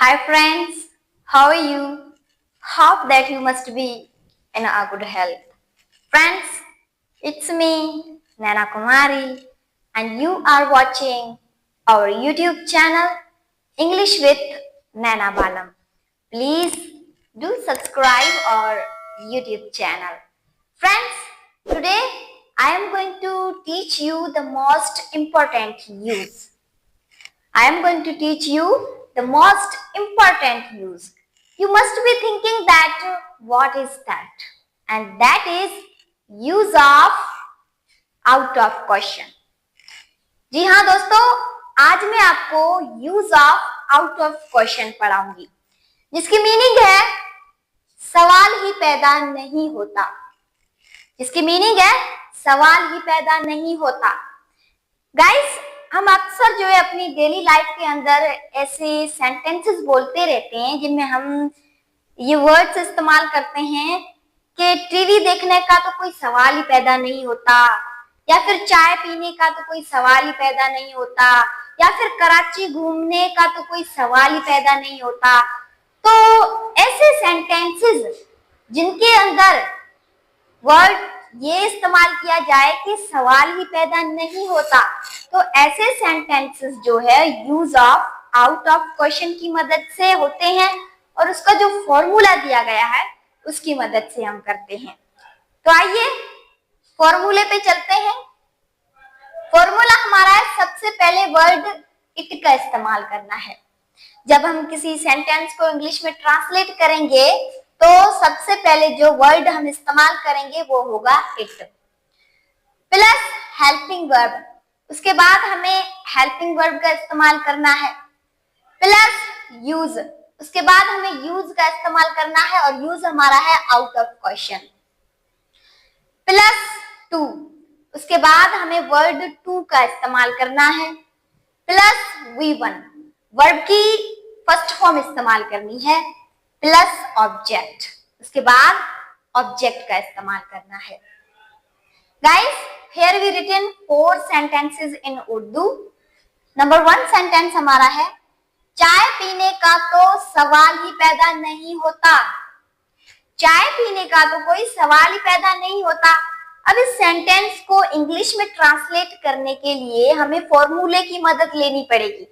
Hi friends, how are you? Hope that you must be in a good health. Friends, it's me, Nana Kumari, and you are watching our YouTube channel English with Nana Balam. Please do subscribe our YouTube channel. Friends, today I am going to teach you the most important use. I am going to teach you the most important use. You must be thinking that what is that? And that is use of out of question. जी हाँ दोस्तों, आज मैं आपको use of out of question पढ़ाऊंगी, जिसकी meaning है सवाल ही पैदा नहीं होता। जिसकी मीनिंग है सवाल ही पैदा नहीं होता। गाइस, हम अक्सर जो है अपनी डेली लाइफ के अंदर ऐसे सेंटेंसेस बोलते रहते हैं जिनमें हम ये वर्ड्स इस्तेमाल करते हैं कि टीवी देखने का तो कोई सवाल ही पैदा नहीं होता, या फिर चाय पीने का तो कोई सवाल ही पैदा नहीं होता, या फिर कराची घूमने का तो कोई सवाल ही पैदा नहीं होता। तो ऐसे सेंटेंसेस जिनके अंदर वर्ड ये इस्तेमाल किया जाए कि सवाल ही पैदा नहीं होता, तो ऐसे सेंटेंसेस जो है use of out of question की मदद से होते हैं, और उसका जो फॉर्मूला दिया गया है उसकी मदद से हम करते हैं। तो आइए फॉर्मूले पे चलते हैं। फॉर्मूला हमारा है सबसे पहले वर्ड इट का इस्तेमाल करना है। जब हम किसी सेंटेंस को इंग्लिश में ट्रांसलेट करेंगे तो सबसे पहले जो वर्ड हम इस्तेमाल करेंगे वो होगा इट प्लस हेल्पिंग वर्ब। उसके बाद हमें हेल्पिंग वर्ब का इस्तेमाल करना है प्लस यूज। उसके बाद हमें यूज का इस्तेमाल करना है, और यूज हमारा है out of question plus to. उसके बाद हमें वर्ड टू का इस्तेमाल करना है प्लस V1। वर्ब की फर्स्ट फॉर्म इस्तेमाल करनी है प्लस ऑब्जेक्ट। उसके बाद ऑब्जेक्ट का इस्तेमाल करना है। Guys, here we written 4 sentences in Urdu. Number 1 sentence हमारा है चाय पीने का तो सवाल ही पैदा नहीं होता। चाय पीने का तो कोई सवाल ही पैदा नहीं होता। अब इस सेंटेंस को इंग्लिश में ट्रांसलेट करने के लिए हमें फॉर्मूले की मदद लेनी पड़ेगी।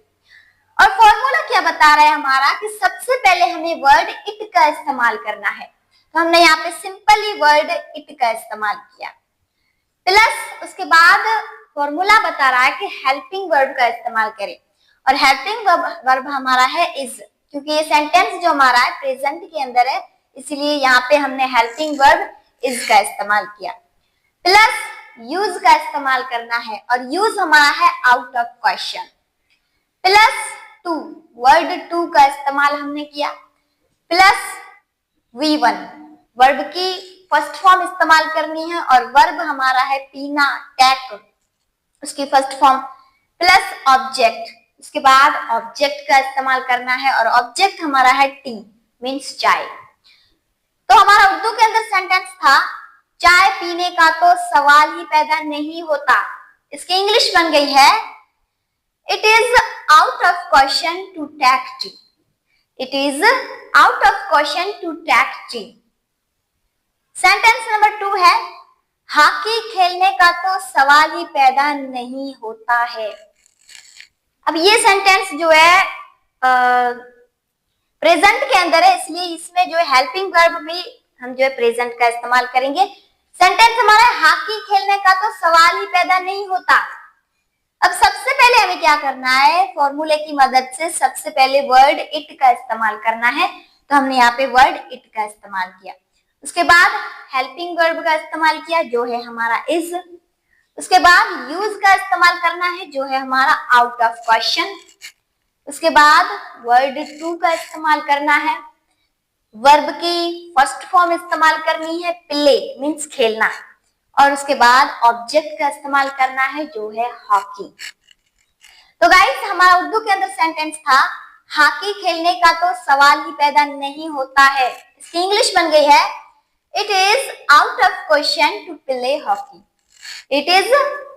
और फॉर्मूला क्या बता रहा है हमारा कि सबसे पहले हमें वर्ड इट का इस्तेमाल करना है। तो हमने यहाँ पे सिंपली वर्ड इट का इस्तेमाल किया प्लस उसके बाद फॉर्मूला बता रहा है कि हेल्पिंग वर्ब का इस्तेमाल करें, और हेल्पिंग वर्ब हमारा है इज। क्योंकि ये सेंटेंस जो हमारा है प्रेजेंट के अंदर है, इसलिए यहाँ पे हमने हेल्पिंग वर्ब इज का इस्तेमाल किया प्लस यूज का इस्तेमाल करना है, और यूज हमारा है out of question plus to. Word to का इस्तेमाल हमने किया प्लस V1। वर्ब की फर्स्ट फॉर्म इस्तेमाल करनी है, और वर्ब हमारा है पीना टैक, उसकी फर्स्ट फॉर्म प्लस ऑब्जेक्ट। उसके बाद ऑब्जेक्ट का इस्तेमाल करना है, और ऑब्जेक्ट हमारा है टी मीन्स चाय। तो हमारा उर्दू के अंदर सेंटेंस था चाय पीने का तो सवाल ही पैदा नहीं होता। इसकी इंग्लिश बन गई है It is out of question to take tea. It is out of question to take tea. Sentence number 2 है हॉकी खेलने का तो सवाल ही पैदा नहीं होता है। अब ये सेंटेंस जो है प्रेजेंट के अंदर है, इसलिए इसमें जो है हेल्पिंग वर्ब भी हम जो है प्रेजेंट का इस्तेमाल करेंगे। सेंटेंस हमारा हॉकी खेलने का तो सवाल ही पैदा नहीं होता। अब सबसे पहले हमें क्या करना है, फॉर्मूले की मदद से सबसे पहले वर्ड इट का इस्तेमाल करना है। तो हमने यहाँ पे वर्ड इट का इस्तेमाल किया। उसके बाद हेल्पिंग वर्ब का इस्तेमाल किया जो है हमारा इज। उसके बाद यूज का इस्तेमाल करना है जो है हमारा आउट ऑफ क्वेश्चन। उसके बाद वर्ड टू का इस्तेमाल करना है, वर्ब की फर्स्ट फॉर्म इस्तेमाल करनी है प्ले मीन्स खेलना, और उसके बाद ऑब्जेक्ट का इस्तेमाल करना है जो है हॉकी। तो गाइस, हमारा उर्दू के अंदर सेंटेंस था हॉकी खेलने का तो सवाल ही पैदा नहीं होता है। इसकी इंग्लिश बन गई है it is out of question to play hockey. It is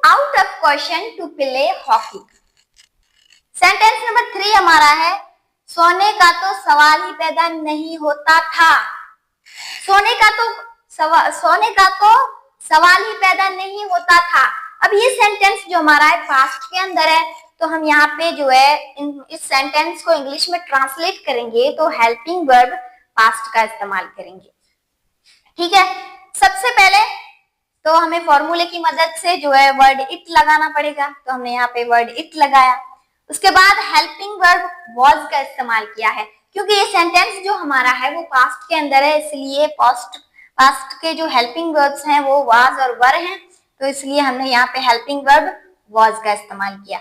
out of question to play hockey. Sentence number 3 हमारा है सोने का तो सवाल ही पैदा नहीं होता था। सोने का तो सवाल ही पैदा नहीं होता था। अब ये सेंटेंस जो हमारा है पास्ट के अंदर है, तो हम यहाँ पे जो है इस सेंटेंस को इंग्लिश में ट्रांसलेट करेंगे तो हेल्पिंग वर्ब पास्ट का इस्तेमाल करेंगे। ठीक है, सबसे पहले तो हमें फॉर्मूले की मदद से जो है वर्ड इट लगाना पड़ेगा, तो हमने यहाँ पे वर्ड इट लगाया। उसके बाद हेल्पिंग वर्ब वाज का इस्तेमाल किया है, क्योंकि ये सेंटेंस जो हमारा है वो पास्ट के अंदर है, इसलिए पास्ट के जो हेल्पिंग वर्ब्स हैं वो वाज और वर हैं, तो इसलिए हमने यहाँ पे हेल्पिंग वर्ब वाज का इस्तेमाल किया।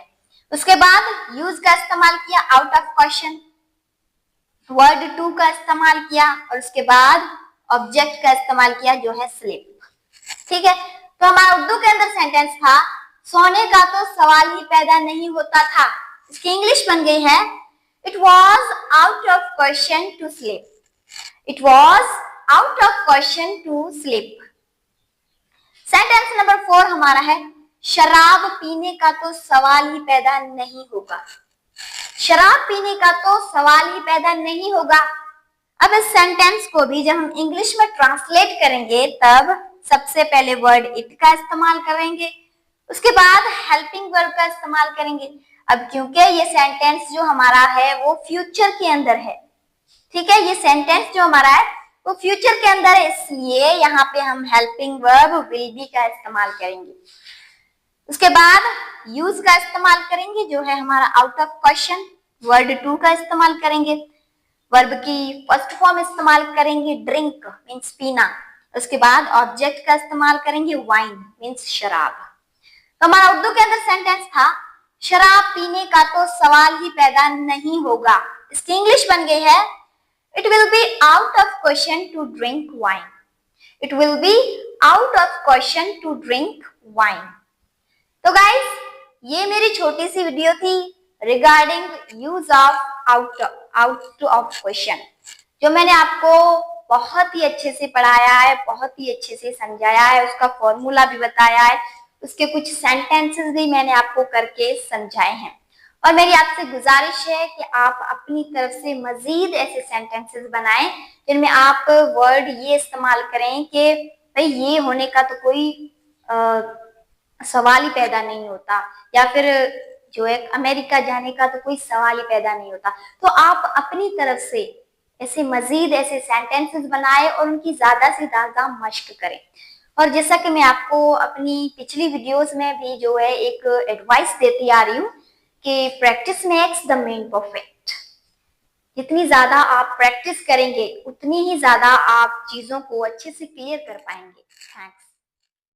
उसके बाद यूज का इस्तेमाल किया out of question, word to का इस्तेमाल किया, और उसके बाद ऑब्जेक्ट का इस्तेमाल किया जो है स्लिप। ठीक है, तो हमारा उर्दू के अंदर सेंटेंस था सोने का तो सवाल ही पैदा नहीं होता था। इसकी इंग्लिश बन गई है it was out of question to sleep. It was out of question to sleep. Sentence number 4 हमारा है शराब पीने का तो सवाल ही पैदा नहीं होगा। शराब पीने का तो सवाल ही पैदा नहीं होगा। अब इस सेंटेंस को भी जब हम इंग्लिश में ट्रांसलेट करेंगे तब सबसे पहले वर्ड इट का इस्तेमाल करेंगे, उसके बाद हेल्पिंग वर्ब का इस्तेमाल करेंगे। अब क्योंकि ये सेंटेंस जो हमारा है वो फ्यूचर के अंदर है, ठीक है, ये सेंटेंस जो हमारा है वो फ्यूचर के अंदर है, इसलिए यहाँ पे हम हेल्पिंग वर्ब विल बी का इस्तेमाल करेंगे। उसके बाद यूज का इस्तेमाल करेंगे जो है हमारा out of question, word to का इस्तेमाल करेंगे, वर्ब की फर्स्ट फॉर्म इस्तेमाल करेंगे ड्रिंक मीन्स पीना, उसके बाद ऑब्जेक्ट का इस्तेमाल करेंगे वाइन मीन्स शराब। तो हमारा उर्दू के अंदर सेंटेंस था शराब पीने का तो सवाल ही पैदा नहीं होगा। इसकी इंग्लिश बन गई है it will be out of question to drink wine. It will be out of question to drink wine. तो गाइस ये मेरी छोटी सी वीडियो थी regarding use of out of question, जो मैंने आपको बहुत ही अच्छे से पढ़ाया है, बहुत ही अच्छे से समझाया है, उसका फॉर्मूला भी बताया है, उसके कुछ सेंटेंसेस भी मैंने आपको करके समझाए हैं। और मेरी आपसे गुजारिश है कि आप अपनी तरफ से मजीद ऐसे सेंटेंसेस बनाएं जिनमें आप वर्ड ये इस्तेमाल करें कि भाई ये होने का तो कोई सवाल ही पैदा नहीं होता, या फिर जो है अमेरिका जाने का तो कोई सवाल ही पैदा नहीं होता। तो आप अपनी तरफ से ऐसे मजीद ऐसे सेंटेंसेस बनाए और उनकी ज्यादा से ज्यादा मश्क करें। और जैसा कि मैं आपको अपनी पिछली वीडियोस में भी जो है एक एडवाइस देती आ रही हूँ कि practice makes the man perfect. जितनी ज्यादा आप प्रैक्टिस करेंगे उतनी ही ज्यादा आप चीजों को अच्छे से क्लियर कर पाएंगे। थैंक्स।